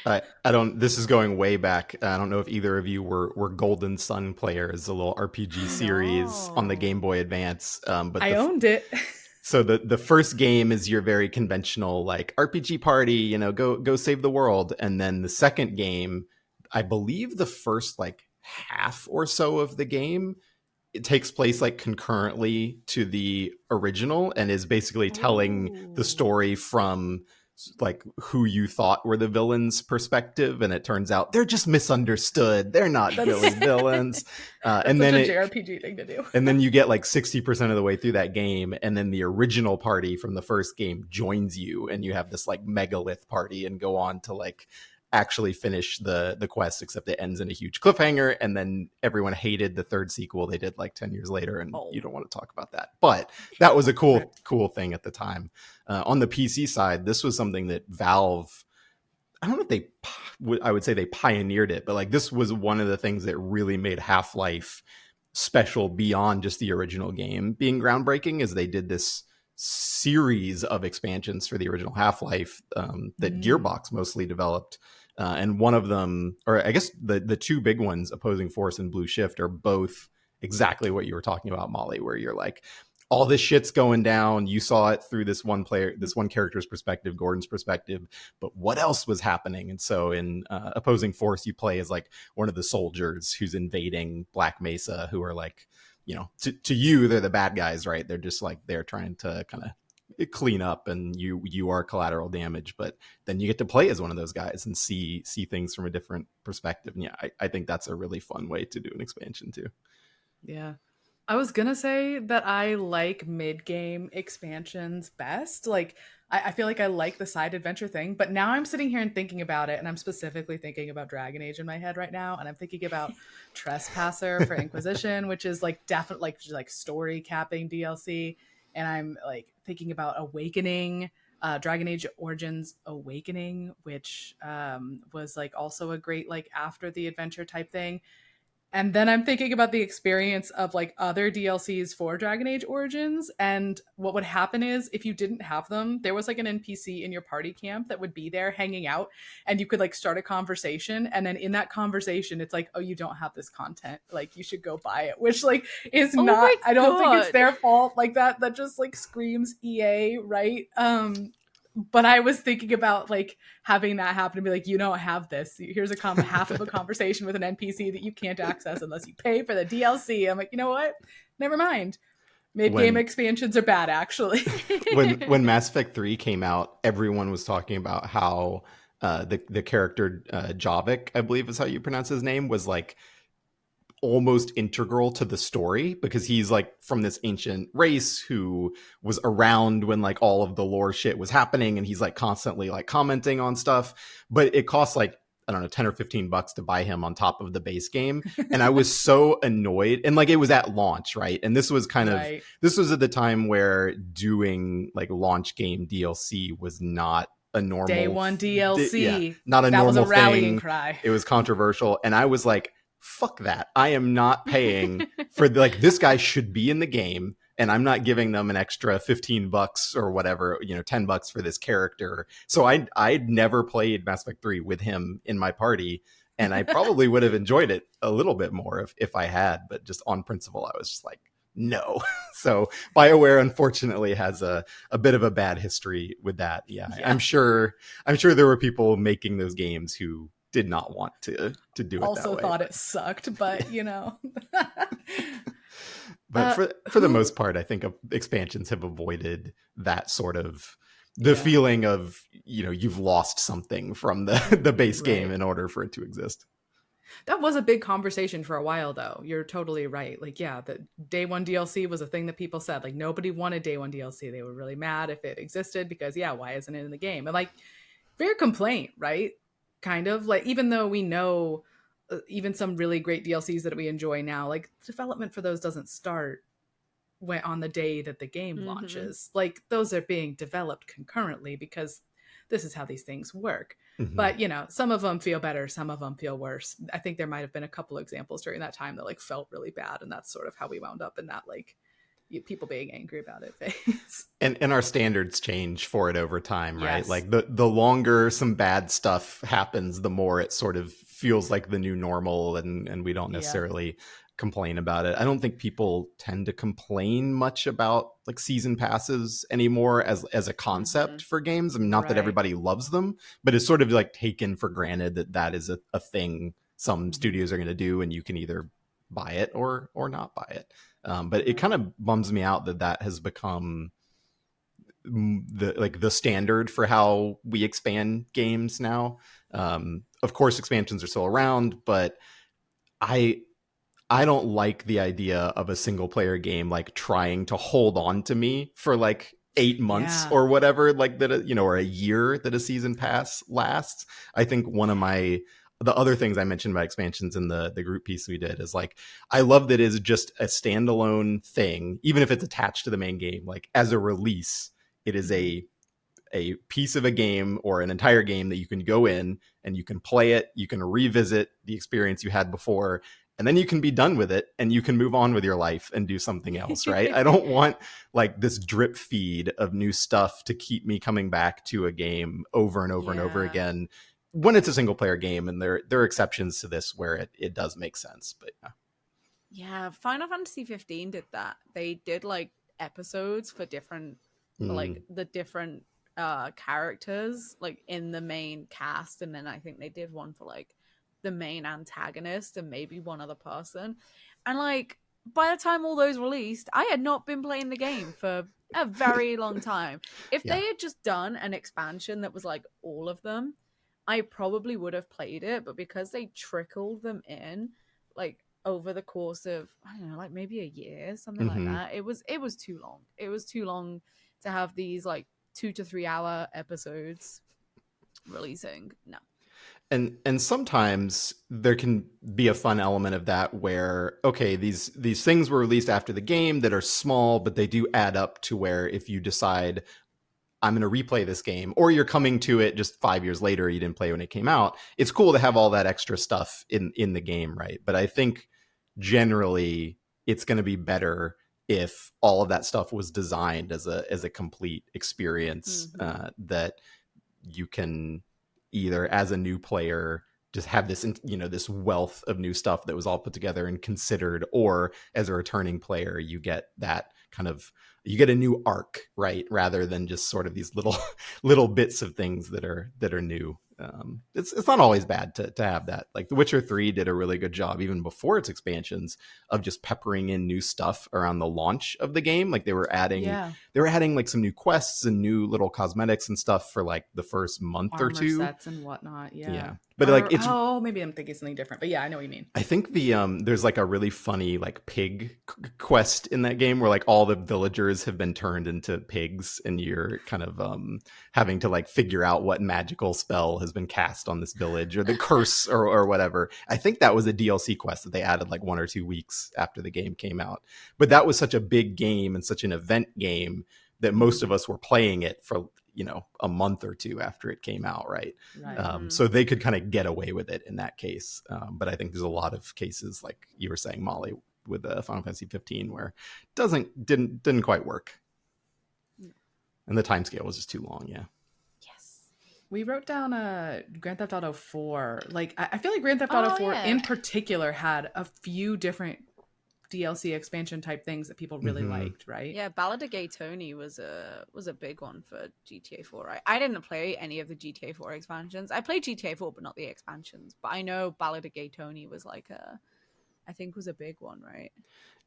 I don't. This is going way back. I don't know if either of you were Golden Sun players, a little RPG series on the No. Game Boy Advance. But I owned it. so the first game is your very conventional like RPG party, you know, go save the world, and then the second game, I believe the first like half or so of the game, it takes place like concurrently to the original and is basically telling the Ooh. story from like who you thought were the villains' perspective, and it turns out they're just misunderstood. They're not really villains. That's And such then a it JRPG thing to do. and then you get like 60% of the way through that game, and then the original party from the first game joins you, and you have this like megalith party and go on to like actually finish the quest, except it ends in a huge cliffhanger, and then everyone hated the third sequel they did like 10 years later, and you don't want to talk about that. But that was a cool thing at the time. On the PC side, this was something that Valve, I don't know if I would say they pioneered it, but like this was one of the things that really made Half-Life special beyond just the original game being groundbreaking, is they did this series of expansions for the original Half-Life that Gearbox mostly developed. And one of them, or I guess the two big ones, Opposing Force and Blue Shift, are both exactly what you were talking about, Molly, where you're like, all this shit's going down. You saw it through this one character's perspective, Gordon's perspective, but what else was happening? And so in Opposing Force, you play as like one of the soldiers who's invading Black Mesa, who are like, you know, to you, they're the bad guys, right? They're just like, they're trying to kind of clean up, and you are collateral damage, but then you get to play as one of those guys and see things from a different perspective. And yeah, I think that's a really fun way to do an expansion too. Yeah. I was gonna say that I like mid-game expansions best. Like, I feel like I like the side adventure thing, but now I'm sitting here and thinking about it, and I'm specifically thinking about Dragon Age in my head right now, and I'm thinking about Trespasser for Inquisition, which is like definitely like just like story capping DLC, and I'm like thinking about Awakening, Dragon Age Origins Awakening, which was like also a great like after the adventure type thing. And then I'm thinking about the experience of like other DLCs for Dragon Age Origins. And what would happen is if you didn't have them, there was like an NPC in your party camp that would be there hanging out, and you could like start a conversation. And then in that conversation, it's like, oh, you don't have this content. Like you should go buy it, which like is not, I don't think it's their fault. Like that just like screams EA, right? But I was thinking about like having that happen and be like, you don't have this. Here's half of a conversation with an NPC that you can't access unless you pay for the DLC. I'm like, you know what? Never mind. Mid-game expansions are bad, actually. when Mass Effect 3 came out, everyone was talking about how the character Javik, I believe is how you pronounce his name, was like almost integral to the story, because he's like from this ancient race who was around when like all of the lore shit was happening, and he's like constantly like commenting on stuff, but it costs like, I don't know, 10 or 15 bucks to buy him on top of the base game. And I was so annoyed. And like, it was at launch, right? And this was kind of, this was at the time where doing like launch game DLC was not a normal day one DLC. Not a that normal was a rallying thing. Cry. It was controversial. And I was like, fuck that. I am not paying for like, this guy should be in the game, and I'm not giving them an extra 15 bucks or whatever, you know, 10 bucks for this character. So I'd never played Mass Effect 3 with him in my party, and I probably would have enjoyed it a little bit more if I had, but just on principle, I was just like, no. So BioWare unfortunately has a bit of a bad history with that. Yeah. I'm sure there were people making those games who did not want to do it that Also way. thought it sucked, but But for the most part, I think expansions have avoided that sort of the feeling of, you've lost something from the base game in order for it to exist. That was a big conversation for a while, though. You're totally right. Like, yeah, the day one DLC was a thing that people said. Like, nobody wanted day one DLC. They were really mad if it existed because, yeah, why isn't it in the game? And like, fair complaint, right? Kind of like, even though we know even some really great DLCs that we enjoy now, like development for those doesn't start when on the day that the game launches. Like, those are being developed concurrently because this is how these things work. But some of them feel better, some of them feel worse. I think there might have been a couple examples during that time that like felt really bad, and that's sort of how we wound up in that like people being angry about it phase. And our standards change for it over time, right? Yes. Like the longer some bad stuff happens, the more it sort of feels like the new normal, and we don't necessarily complain about it. I don't think people tend to complain much about like season passes anymore as a concept for games. I mean, not that everybody loves them, but it's sort of like taken for granted that is a thing some studios are going to do, and you can either buy it or not buy it. But it kind of bums me out that has become the standard for how we expand games now. Of course, expansions are still around, but I don't like the idea of a single player game like trying to hold on to me for like 8 months or whatever, like that, or a year that a season pass lasts. I think one of the other things I mentioned about expansions in the group piece we did is like, I love that it's just a standalone thing, even if it's attached to the main game. Like as a release, it is a piece of a game or an entire game that you can go in and you can play it, you can revisit the experience you had before, and then you can be done with it and you can move on with your life and do something else, right? I don't want like this drip feed of new stuff to keep me coming back to a game over and over and over again when it's a single player game. And there are exceptions to this where it does make sense, but yeah. Final Fantasy 15 did that. They did like episodes for different like the different characters like in the main cast, and then I think they did one for like the main antagonist and maybe one other person. And like by the time all those released, I had not been playing the game for a very long time. If they had just done an expansion that was like all of them, I probably would have played it. But because they trickled them in like over the course of, I don't know, like maybe a year, something like that, it was too long. It was too long to have these like 2 to 3 hour episodes releasing. No. And sometimes there can be a fun element of that where, okay, these things were released after the game that are small, but they do add up to where if you decide I'm going to replay this game, or you're coming to it just 5 years later, you didn't play when it came out, it's cool to have all that extra stuff in the game, right? But I think generally it's going to be better if all of that stuff was designed as a complete experience that you can either as a new player just have this, this wealth of new stuff that was all put together and considered, or as a returning player, you get that kind of, you get a new arc, right? Rather than just sort of these little bits of things that are new. It's not always bad to have that. Like The Witcher 3 did a really good job, even before its expansions, of just peppering in new stuff around the launch of the game. Like they were adding like some new quests and new little cosmetics and stuff for like the first month or two, sets and whatnot. Yeah. But like it's maybe I'm thinking something different, but yeah, I know what you mean. I think the there's like a really funny like pig quest in that game where like all the villagers have been turned into pigs, and you're kind of having to like figure out what magical spell has been cast on this village, or the curse or whatever. I think that was a DLC quest that they added like 1 or 2 weeks after the game came out. But that was such a big game and such an event game that most of us were playing it for a month or two after it came out, right? So they could kind of get away with it in that case. But I think there's a lot of cases, like you were saying, Molly, with Final Fantasy 15, where it didn't quite work, and the timescale was just too long. We wrote down Grand Theft Auto 4. Like I feel like Grand Theft Auto 4 in particular had a few different DLC expansion type things that people really liked, right? Yeah, Ballad of Gay Tony was a big one for GTA 4, right? I didn't play any of the GTA 4 expansions. I played GTA 4, but not the expansions. But I know Ballad of Gay Tony was like I think was a big one, right?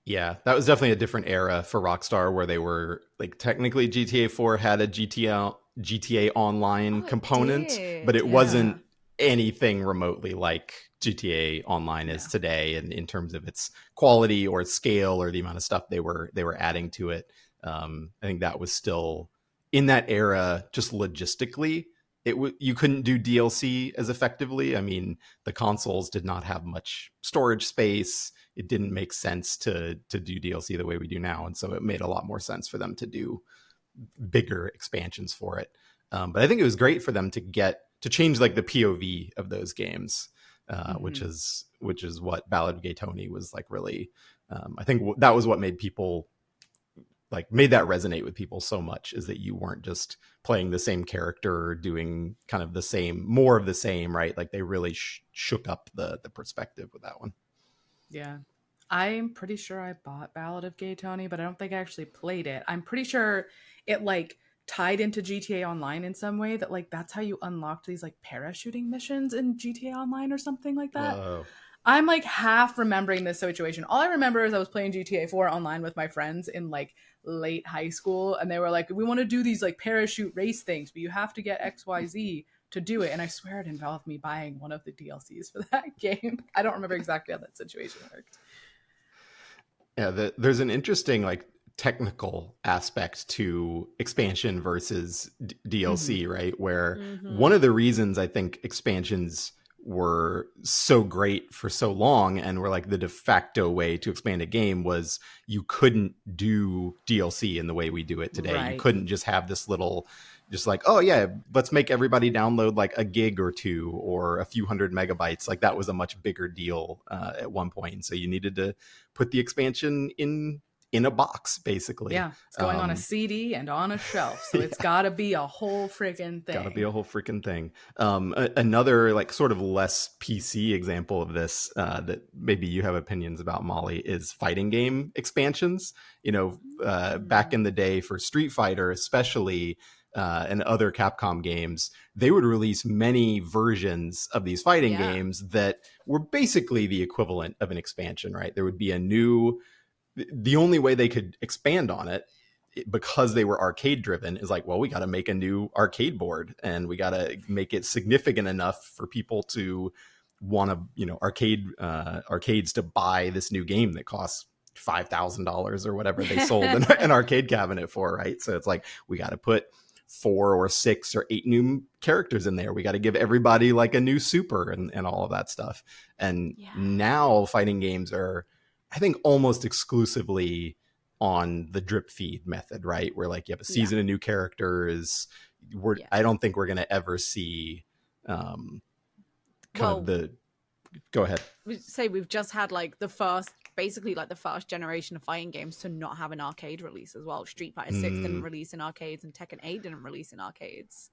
Yeah, that was definitely a different era for Rockstar where they were like technically GTA 4 had a GTA Online Oh, it component, but did. it Yeah. wasn't anything remotely like GTA Online is Yeah. today, and in terms of its quality or scale or the amount of stuff they were adding to it. I think that was still in that era, just logistically. You couldn't do DLC as effectively. I mean, the consoles did not have much storage space. It didn't make sense to do DLC the way we do now, and so it made a lot more sense for them to do bigger expansions for it. But I think it was great for them to change like the POV of those games, which is what Ballad of Gay Tony was like really. I think that was what made that resonate with people so much, is that you weren't just playing the same character or doing kind of more of the same, right? Like they really shook up the perspective with that one. Yeah. I'm pretty sure I bought Ballad of Gay Tony, but I don't think I actually played it. I'm pretty sure it like tied into GTA Online in some way, that like that's how you unlocked these like parachuting missions in GTA Online or something like that. Whoa. I'm like half remembering this situation. All I remember is I was playing GTA 4 online with my friends in like late high school, and they were like, we want to do these like parachute race things, but you have to get XYZ to do it. And I swear it involved me buying one of the DLCs for that game. I don't remember exactly how that situation worked. Yeah, there's an interesting like technical aspect to expansion versus DLC, right? Where one of the reasons I think expansions were so great for so long and were like the de facto way to expand a game was you couldn't do DLC in the way we do it today. You Right. couldn't just have this little, just like, oh yeah, let's make everybody download like a gig or two or a few hundred megabytes. Like that was a much bigger deal at one point. And so you needed to put the expansion in a box, basically. Yeah, it's going on a CD and on a shelf, so it's got to be a whole freaking thing. Got to be a whole freaking thing. Another like sort of less PC example of this that maybe you have opinions about, Molly, is fighting game expansions. Back in the day for Street Fighter, especially, and other Capcom games, they would release many versions of these fighting games that were basically the equivalent of an expansion, right? There would be the only way they could expand on it, because they were arcade driven, is like, well, we got to make a new arcade board and we got to make it significant enough for people to want to, arcades to buy this new game that costs $5,000 or whatever they sold an arcade cabinet for, right? So it's like, we got to put 4 or 6 or 8 new characters in there. We got to give everybody like a new super and all of that stuff. And now fighting games are, I think, almost exclusively on the drip feed method, right? Where like you have a season of new characters. I don't think we're going to ever see go ahead. We've just had like the first generation of fighting games to not have an arcade release as well. Street Fighter 6 didn't release in arcades, and Tekken 8 didn't release in arcades.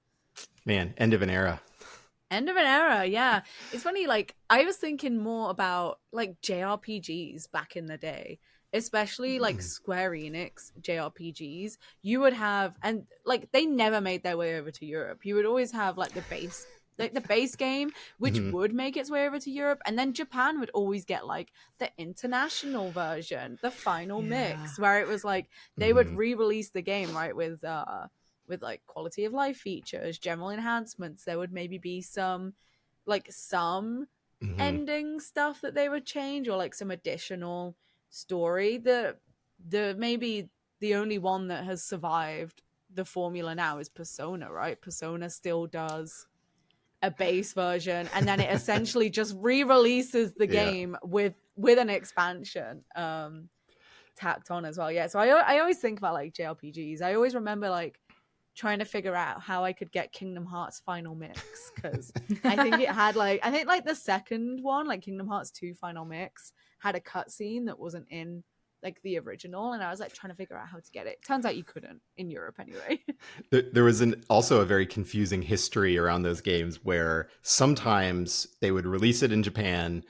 Man, end of an era. End of an era, yeah. It's funny, like, I was thinking more about, like, JRPGs back in the day, especially, like, Square Enix JRPGs. You would have, and, like, they never made their way over to Europe. You would always have, like, the base game, which would make its way over to Europe, and then Japan would always get, like, the international version, the final mix, where it was, like, they would re-release the game, right, with like quality of life features, general enhancements. There would maybe be some ending stuff that they would change, or like some additional story. The maybe the only one that has survived the formula now is Persona, right? Persona still does a base version, and then it essentially just re-releases the game with an expansion tacked on as well. Yeah, so I always think about like JRPGs. I always remember like trying to figure out how I could get Kingdom Hearts Final Mix, because I think it had like the second one, like Kingdom Hearts 2 Final Mix, had a cutscene that wasn't in like the original, and I was like trying to figure out how to get it. Turns out you couldn't in Europe anyway. There was also a very confusing history around those games where sometimes they would release it in Japan,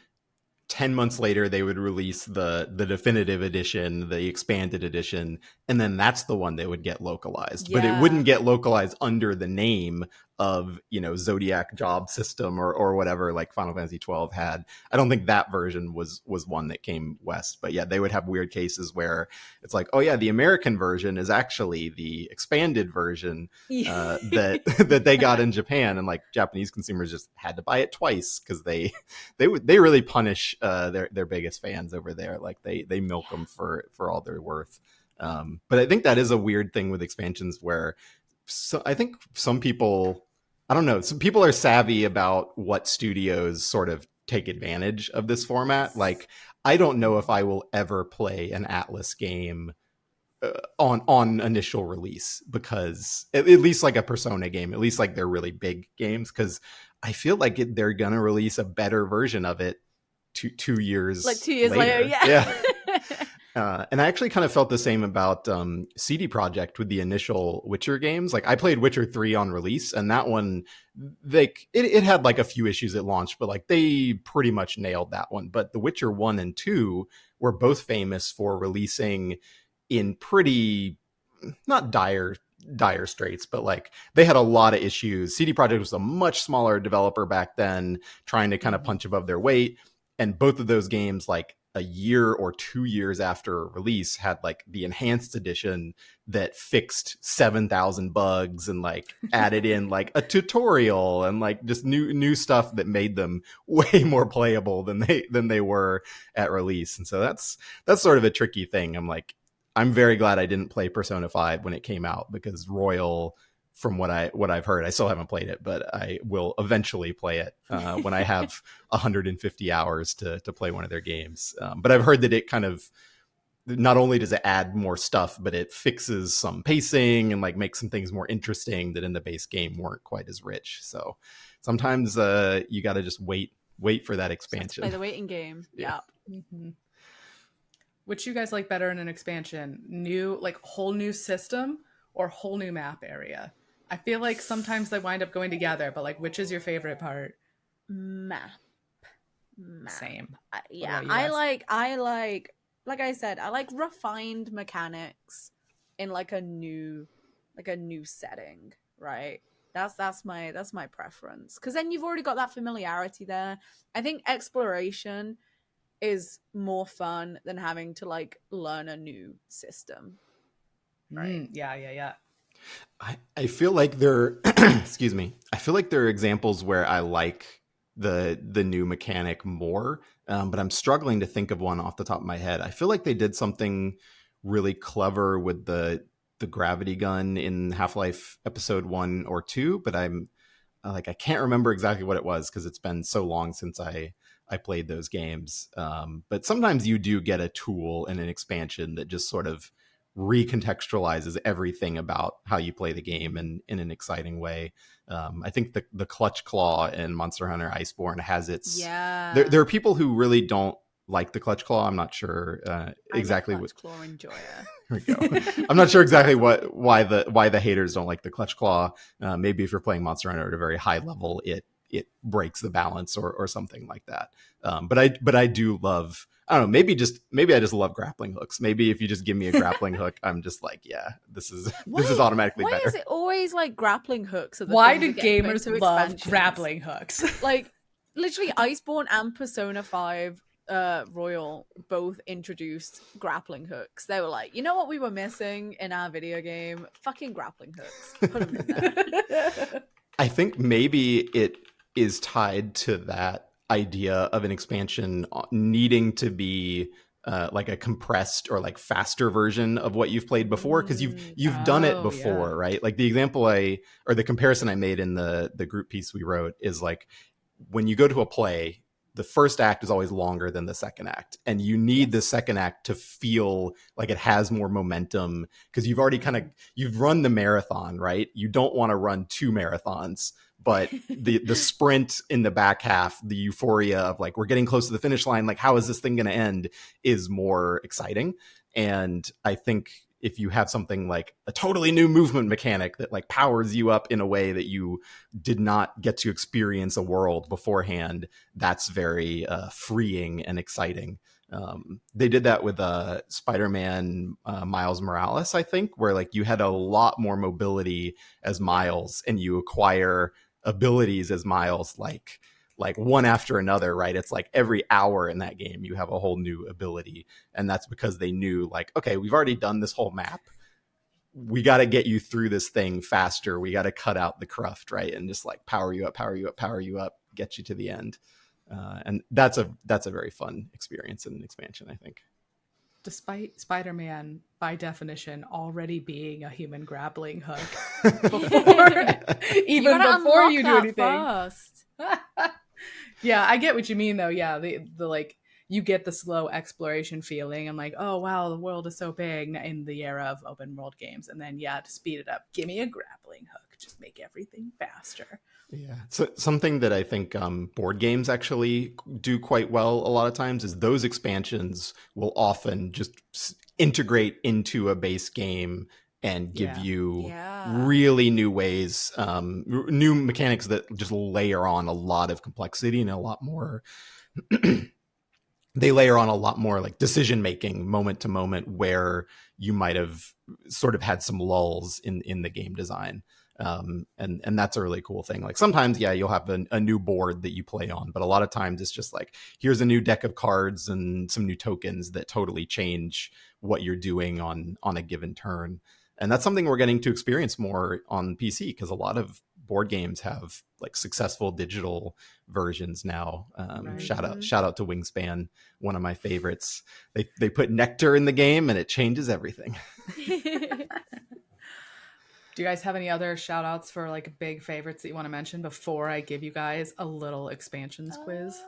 10 months later they would release the definitive edition, the expanded edition, and then that's the one that would get localized. But it Yeah. wouldn't get localized under the name of, you know, Zodiac Job System or whatever like Final Fantasy 12 had. I don't think that version was one that came west. But yeah, they would have weird cases where it's like, oh yeah, the American version is actually the expanded version that they got in Japan, and like Japanese consumers just had to buy it twice because they really punish their biggest fans over there. Like they milk them for all they're worth. But I think that is a weird thing with expansions where I think some people, I don't know, some people are savvy about what studios sort of take advantage of this format. Like, I don't know if I will ever play an Atlas game on initial release, because at least like a Persona game, at least like they're really big games, because I feel like they're gonna release a better version of it 2 years like 2 years later. Yeah. And I actually kind of felt the same about CD Projekt with the initial Witcher games. Like, I played Witcher 3 on release, and that one, it had like a few issues at launch, but like they pretty much nailed that one. But the Witcher 1 and 2 were both famous for releasing in pretty, not dire straits, but like they had a lot of issues. CD Projekt was a much smaller developer back then, trying to kind of punch above their weight. And both of those games, like a year or 2 years after release, had like the enhanced edition that fixed 7,000 bugs and like added in like a tutorial and like just new stuff that made them way more playable than they were at release. And so that's sort of a tricky thing. I'm very glad I didn't play Persona 5 when it came out, because Royal, from what I've heard, I still haven't played it, but I will eventually play it when I have 150 hours to play one of their games. But I've heard that it kind of, not only does it add more stuff, but it fixes some pacing and like makes some things more interesting that in the base game weren't quite as rich. So sometimes you got to just wait for that expansion. Play the waiting game. Yeah. Mm-hmm. Which you guys like better in an expansion? New, like whole new system or whole new map area? I feel like sometimes they wind up going together, but like, which is your favorite part? Map. Same. Yeah, I like, like I said, I like refined mechanics in like a new setting, right? That's my preference, because then you've already got that familiarity there. I think exploration is more fun than having to like learn a new system, right? Yeah. I feel like there excuse me, I feel like there are examples where I like the new mechanic more, but I'm struggling to think of one off the top of my head. I feel like they did something really clever with the gravity gun in Half-Life episode 1 or 2, but I'm like, I can't remember exactly what it was because it's been so long since I played those games. But sometimes you do get a tool in an expansion that just sort of recontextualizes everything about how you play the game in an exciting way. I think the clutch claw in Monster Hunter Iceborne has its... Yeah. There are people who really don't like the clutch claw. I'm not sure exactly I'm a what... clutch claw enjoyer. Here we go. I'm not sure exactly why the haters don't like the clutch claw. Maybe if you're playing Monster Hunter at a very high level, it breaks the balance or something like that. But I do love, I don't know, maybe I just love grappling hooks. Maybe if you just give me a grappling hook, I'm just like, yeah, this is automatically why better. Why is it always like grappling hooks? Why do gamers love grappling hooks? Like literally Iceborne and Persona 5 Royal both introduced grappling hooks. They were like, you know what we were missing in our video game? Fucking grappling hooks. Put them in there. I think maybe it is tied to that idea of an expansion needing to be like a compressed or like faster version of what you've played before, because you've done it before, yeah. Right? Like the example or the comparison I made in the group piece we wrote is like, when you go to a play, the first act is always longer than the second act, and you need the second act to feel like it has more momentum, because you've already you've run the marathon, right? You don't want to run 2 marathons, but the sprint in the back half, the euphoria of like, we're getting close to the finish line, like how is this thing going to end, is more exciting. And I think if you have something like a totally new movement mechanic that like powers you up in a way that you did not get to experience a world beforehand, that's very freeing and exciting. They did that with Spider-Man Miles Morales, I think, where like you had a lot more mobility as Miles, and you acquire abilities as Miles like one after another, right? It's like every hour in that game you have a whole new ability, and that's because they knew like, okay, we've already done this whole map, we got to get you through this thing faster, we got to cut out the cruft, right? And just like power you up, get you to the end. And that's a very fun experience in an expansion, I think. Despite Spider-Man, by definition, already being a human grappling hook before, even before you do anything. First. Yeah, I get what you mean, though. Yeah, the like, you get the slow exploration feeling. I'm like, oh, wow, the world is so big in the era of open world games. And then, yeah, to speed it up, give me a grappling hook. Just make everything faster. Yeah. So something that I think board games actually do quite well a lot of times is those expansions will often just integrate into a base game and give you really new ways, new mechanics that just layer on a lot of complexity and a lot more. They layer on a lot more like decision making moment to moment, where you might have sort of had some lulls in the game design. And that's a really cool thing. Like sometimes, yeah, you'll have a new board that you play on, but a lot of times it's just like, here's a new deck of cards and some new tokens that totally change what you're doing on a given turn. And that's something we're getting to experience more on PC, because a lot of board games have like successful digital versions now. Right. Shout out to Wingspan, one of my favorites. They put Nectar in the game and it changes everything. Do you guys have any other shout outs for like big favorites that you want to mention before I give you guys a little expansions quiz?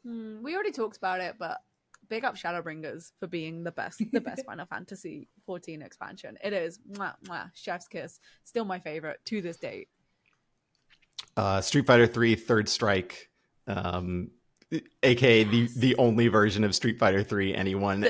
We already talked about it, but big up Shadowbringers for being the best Final Fantasy 14 expansion. It is mwah, mwah, chef's kiss. Still my favorite to this date. Street Fighter 3 Third Strike, aka the only version of Street Fighter 3 anyone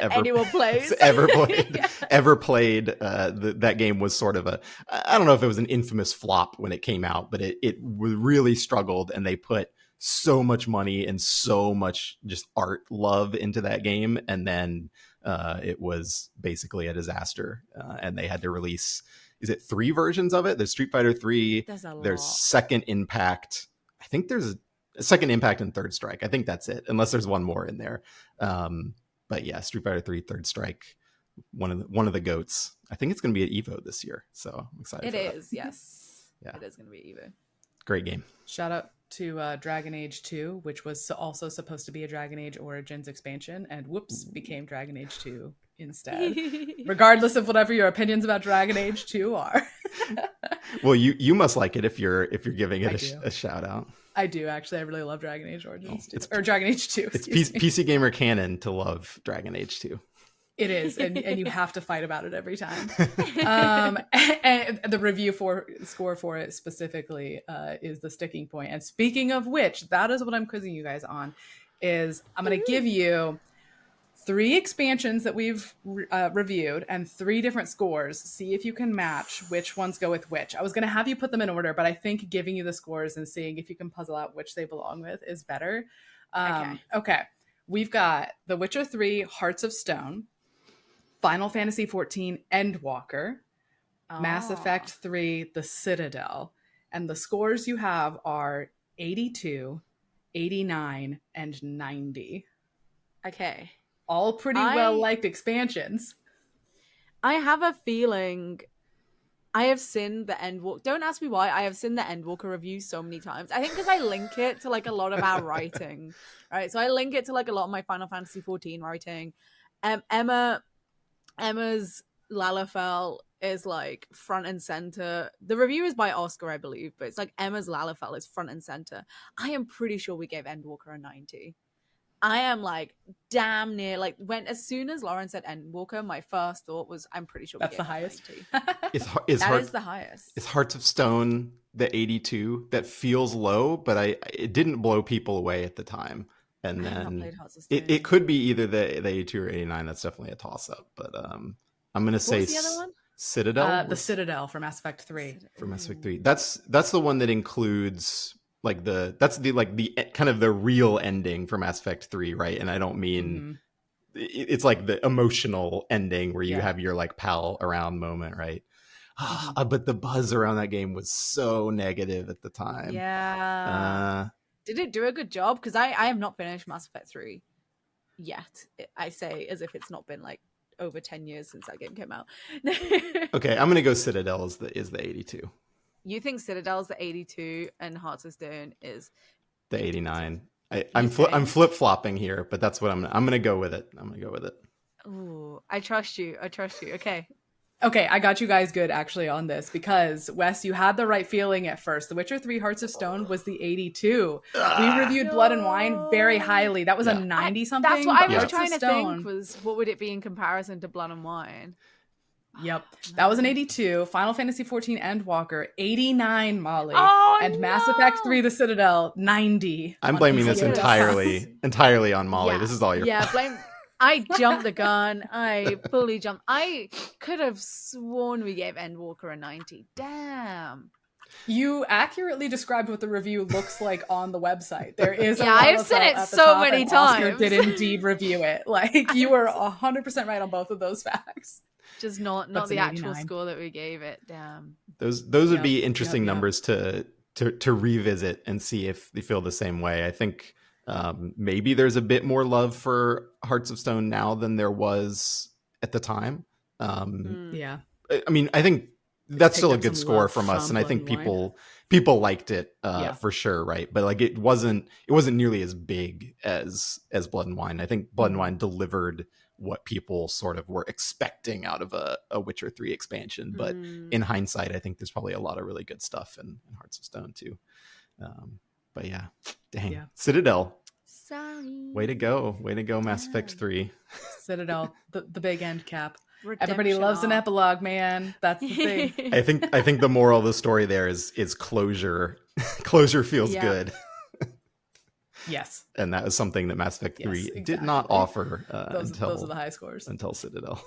plays ever played. Ever played. That game was sort of I don't know if it was an infamous flop when it came out, but it really struggled, and they put so much money and so much just art love into that game, and then it was basically a disaster, and they had to release, is it 3 versions of it? There's Street Fighter 3, there's Second Impact, I think there's a Second Impact and Third Strike, I think that's it, unless there's one more in there. But yeah, Street Fighter 3 Third Strike, one of the goats. I think it's going to be at Evo this year, so I'm excited. It is, yes. Yeah, it is going to be Evo. Great game. Shout out to Dragon Age 2, which was also supposed to be a Dragon Age Origins expansion, and whoops, became Dragon Age 2 instead. Regardless of whatever your opinions about Dragon Age 2 are. Well, you must like it if you're giving it a shout out. I do, actually. I really love Dragon Age Origins 2. Or Dragon Age 2. It's PC Gamer canon to love Dragon Age 2. It is, and you have to fight about it every time. And the review score for it specifically is the sticking point. And speaking of which, that is what I'm quizzing you guys on. Is I'm going to give you 3 expansions that we've reviewed and 3 different scores. See if you can match which ones go with which. I was going to have you put them in order, but I think giving you the scores and seeing if you can puzzle out which they belong with is better. Okay. We've got The Witcher 3 Hearts of Stone, Final Fantasy 14 Endwalker, Mass Effect 3 The Citadel, and the scores you have are 82, 89, and 90. Okay. All pretty well-liked expansions. I have a feeling I have seen the Endwalker. Don't ask me why. I have seen the Endwalker review so many times. I think because I link it to like a lot of our writing, right? So I link it to like a lot of my Final Fantasy 14 writing. Emma's Lalafell is like front and center. The review is by Oscar, I believe, but it's like Emma's Lalafell is front and center. I am pretty sure we gave Endwalker a 90. I am like damn near like as soon as Lauren said Endwalker, my first thought was I'm pretty sure that's the highest. That is the highest. Is Hearts of Stone the 82 that feels low, but it didn't blow people away at the time. And I have not then played Hearts of Stone. it could be either the 82 or 89. That's definitely a toss up. But I'm gonna What say was the other one? Citadel. The Citadel from Mass Effect 3. For Mass Effect Ooh. 3. That's the one that includes like the kind of the real ending for Mass Effect 3, right? And I don't mean it's like the emotional ending where you have your like pal around moment, right? But the buzz around that game was so negative at the time. Yeah. Did it do a good job? Because I have not finished Mass Effect 3 yet. I say as if it's not been like over 10 years since that game came out. Okay, I'm gonna go Citadel is the 82. You think Citadel's the 82 and Hearts of Stone is The 89. I'm I'm flip flopping here, but that's what I'm gonna go with it. I'm gonna go with it. Ooh, I trust you. Okay. Okay, I got you guys good actually on this because Wes, you had the right feeling at first. The Witcher 3 Hearts of Stone was the 82. We reviewed Blood and Wine very highly. That was a 90 something. That's what I was Hearts trying of to Stone, think was what would it be in comparison to Blood and Wine? Yep. That was an 82. Final Fantasy 14 Endwalker, 89, Molly. Oh, and Mass Effect 3 The Citadel, 90. I'm on blaming PC. this entirely on Molly. Yeah. This is all your fault. blame. I jumped the gun. I fully jumped. I could have sworn we gave Endwalker a 90. Damn. You accurately described what the review looks like on the website. There is a I've waterfall seen it at the so top, many and Oscar times. did indeed review it. Like, you were 100% right on both of those facts. Just not That's the an actual 89. score that we gave it. Damn. Those would Yep, be interesting yep. numbers to revisit and see if they feel the same way. I think maybe there's a bit more love for Hearts of Stone now than there was at the time. Yeah. I mean, I think that's still a picked up good some score love from us, from and I Blood think and Wine. people liked it Yeah. for sure, right? But like it wasn't nearly as big as Blood and Wine. I think Blood and Wine delivered what people sort of were expecting out of a Witcher 3 expansion. But in hindsight, I think there's probably a lot of really good stuff in Hearts of Stone too. But yeah, dang. Yeah. Citadel. Sorry. Way to go, Mass Effect 3. Citadel, the big end cap. Redemption Everybody loves an arc. epilogue, man. That's the thing. I think the moral of the story there is closure. Closure feels good. Yes. And that was something that Mass Effect 3 Yes, did not exactly. offer Those are the high scores. until Citadel.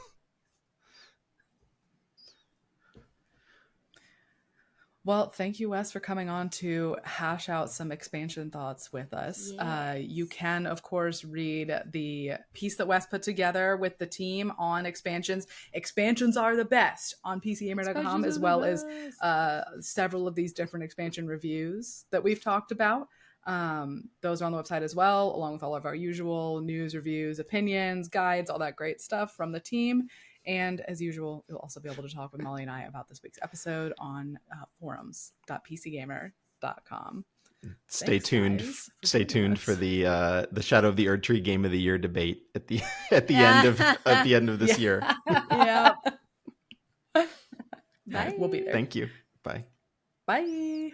Well, thank you, Wes, for coming on to hash out some expansion thoughts with us. Yes. You can, of course, read the piece that Wes put together with the team on expansions. Expansions are the best on PCGamer.com, as well as several of these different expansion reviews that we've talked about. Those are on the website as well, along with all of our usual news, reviews, opinions, guides, all that great stuff from the team. And as usual, you'll also be able to talk with Molly and I about this week's episode on forums.pcgamer.com. Stay tuned. Guys, Stay tuned us. for the Shadow of the Erdtree Game of the Year debate at the end of this year. Yeah. We'll be there. Thank you. Bye. Bye.